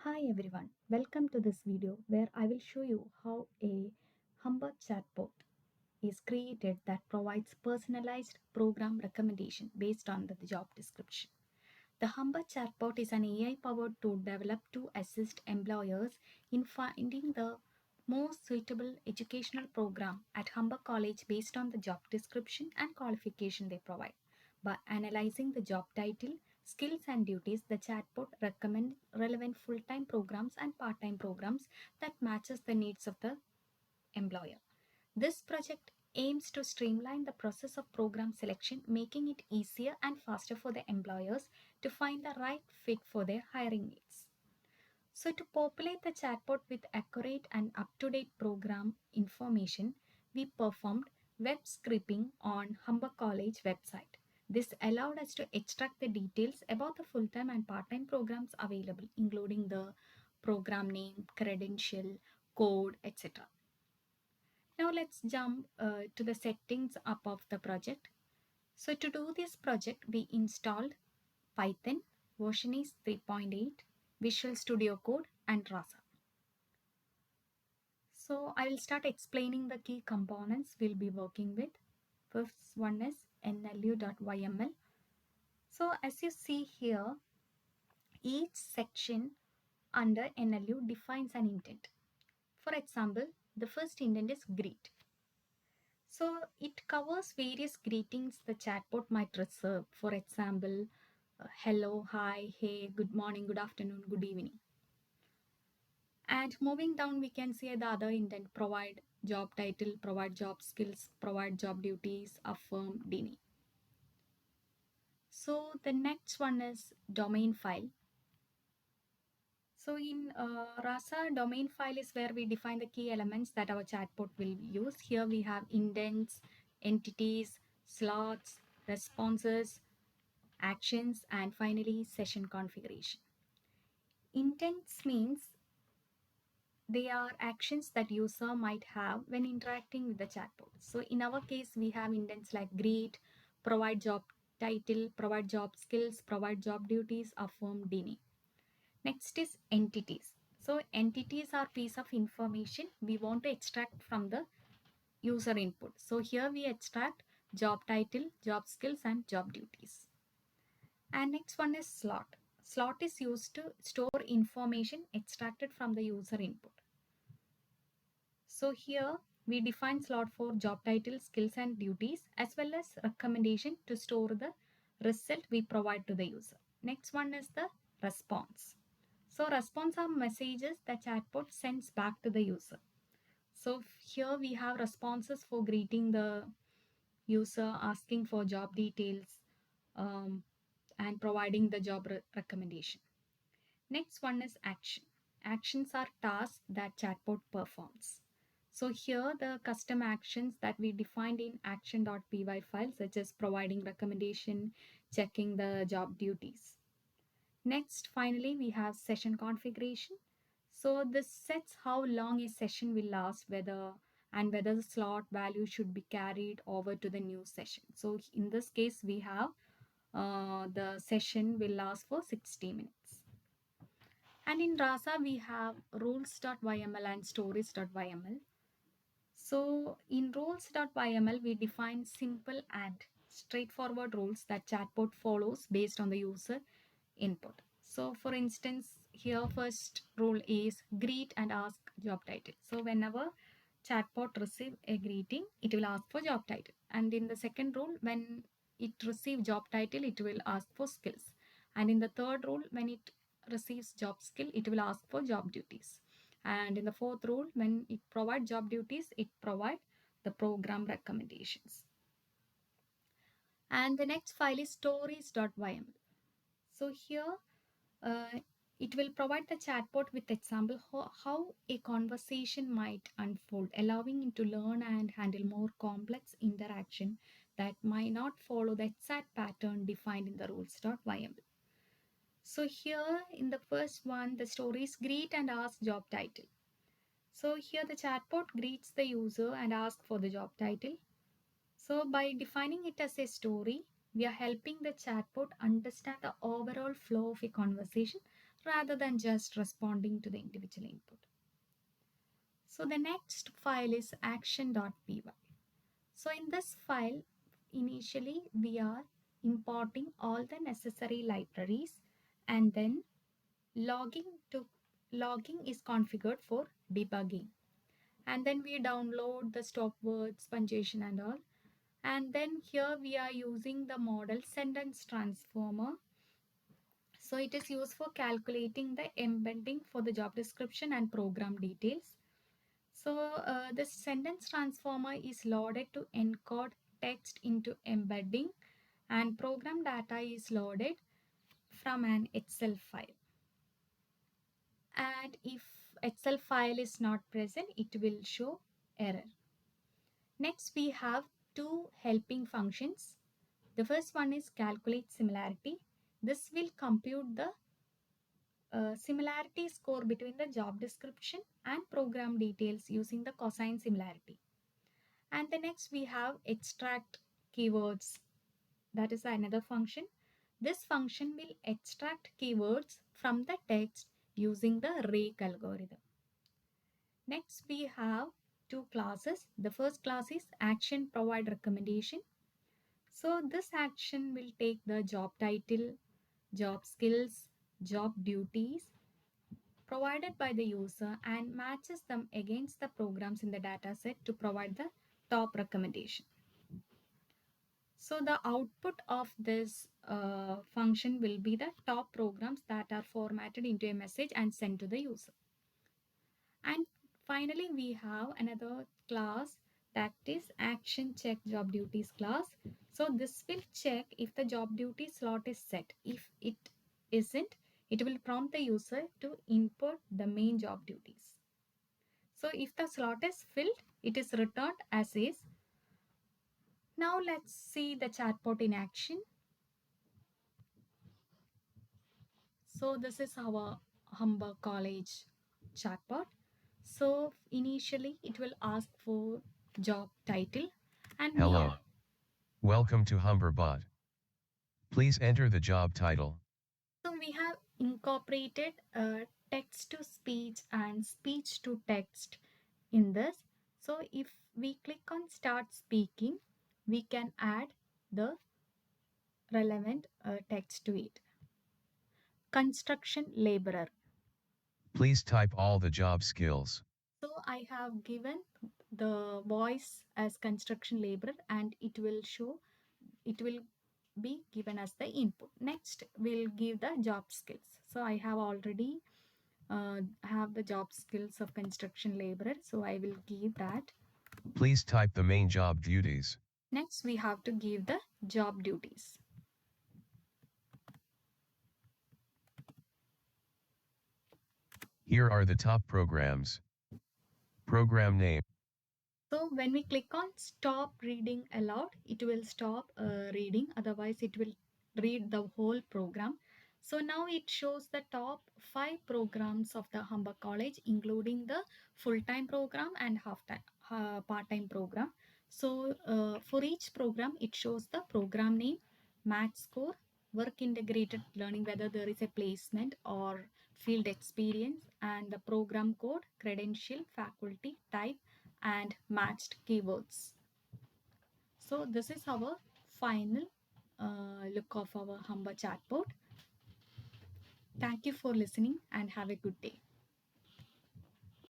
Hi everyone, welcome to this video where I will show you how a Humber Chatbot is created that provides personalized program recommendation based on the job description. The Humber Chatbot is an AI-powered tool developed to assist employers in finding the most suitable educational program at Humber College based on the job description and qualification they provide. By analyzing the job title, skills and duties, the chatbot recommends relevant full-time programs and part-time programs that matches the needs of the employer. This project aims to streamline the process of program selection, making it easier and faster for the employers to find the right fit for their hiring needs. So, to populate the chatbot with accurate and up to date program information, we performed web scraping on Humber College website. This allowed us to extract the details about the full time and part time programs available, including the program name, credential, code, etc. Now let's jump to the settings up of the project. So to do this project, we installed Python, version is 3.8, Visual Studio Code and Rasa. So I will start explaining the key components we'll be working with. First one is nlu.yml. So as you see here, each section under NLU defines an intent. For example, the first intent is greet. So it covers various greetings the chatbot might reserve. For example, hello, hi, hey, good morning, good afternoon, good evening. And moving down, we can see the other intent: provide job title, provide job skills, provide job duties, affirm, deny. So the next one is domain file. So in Rasa, domain file is where we define the key elements that our chatbot will use. Here we have indents, entities, slots, responses, actions, and finally session configuration. Intents means they are actions that user might have when interacting with the chatbot. So in our case, we have indents like greet, provide job title, provide job skills, provide job duties, affirm, deny. Next is entities. So entities are piece of information we want to extract from the user input. So here we extract job title, job skills and job duties. And next one is slot. Slot is used to store information extracted from the user input. So here we define slot for job title, skills and duties as well as recommendation to store the result we provide to the user. Next one is the response. So response are messages the chatbot sends back to the user. So here we have responses for greeting the user, asking for job details, and providing the job recommendation. Next one is action. Actions are tasks that chatbot performs. So here the custom actions that we defined in action.py file, such as providing recommendation, checking the job duties. Next, finally, we have session configuration. So this sets how long a session will last, whether the slot value should be carried over to the new session. So in this case, we have the session will last for 60 minutes. And in Rasa, we have rules.yml and stories.yml. So in roles.yml, we define simple and straightforward rules that chatbot follows based on the user input. So for instance, here first rule is greet and ask job title. So whenever chatbot receive a greeting, it will ask for job title. And in the second rule, when it receive job title, it will ask for skills. And in the third rule, when it receives job skill, it will ask for job duties. And in the fourth rule, when it provide job duties, it provide the program recommendations. And the next file is stories.yml. So here it will provide the chatbot with example how a conversation might unfold, allowing it to learn and handle more complex interaction that might not follow the exact pattern defined in the rules.yml. So here in the first one, the stories greet and ask job title. So here the chatbot greets the user and asks for the job title. So by defining it as a story, we are helping the chatbot understand the overall flow of a conversation rather than just responding to the individual input. So the next file is action.py. So in this file, initially we are importing all the necessary libraries, and then logging to logging is configured for debugging. And then we download the stop words, punctuation and all. And then here we are using the model sentence transformer. So it is used for calculating the embedding for the job description and program details. So the sentence transformer is loaded to encode text into embedding, and program data is loaded from an Excel file. And if Excel file is not present, it will show error. Next, we have two helping functions. The first one is calculate similarity. This will compute the similarity score between the job description and program details using the cosine similarity. And the next we have extract keywords. That is another function. This function will extract keywords from the text using the rake algorithm. Next we have two classes. The first class is action provide recommendation. So this action will take the job title, job skills, job duties provided by the user and matches them against the programs in the dataset to provide the top recommendation. So the output of this function will be the top programs that are formatted into a message and sent to the user. And finally, we have another class, that is action check job duties class. So this will check if the job duty slot is set. If it isn't, it will prompt the user to input the main job duties. So if the slot is filled, it is returned as is. Now let's see the chatbot in action. So this is our Humber College chatbot. So initially it will ask for job title, and Hello. Welcome to HumberBot. Please enter the job title. so we have incorporated text to speech and speech to text in this. So if we click on start speaking, we can add the relevant text to it. Construction laborer. Please type all the job skills. So I have given the voice as construction laborer, and it will be given as the input. Next we'll give the job skills. So I have already have the job skills of construction laborer, so I will give that. Please type the main job duties. Next we have to give the job duties. Here are the top programs. Program name. So when we click on stop reading aloud, it will stop reading, otherwise it will read the whole program. So now it shows the top 5 programs of the Humber College, including the full-time program and half-time part-time program. So for each program, it shows the program name, match score, work integrated learning, whether there is a placement or field experience, and the program code, credential, faculty, type, and matched keywords. So this is our final look of our Humber chatbot. Thank you for listening and have a good day.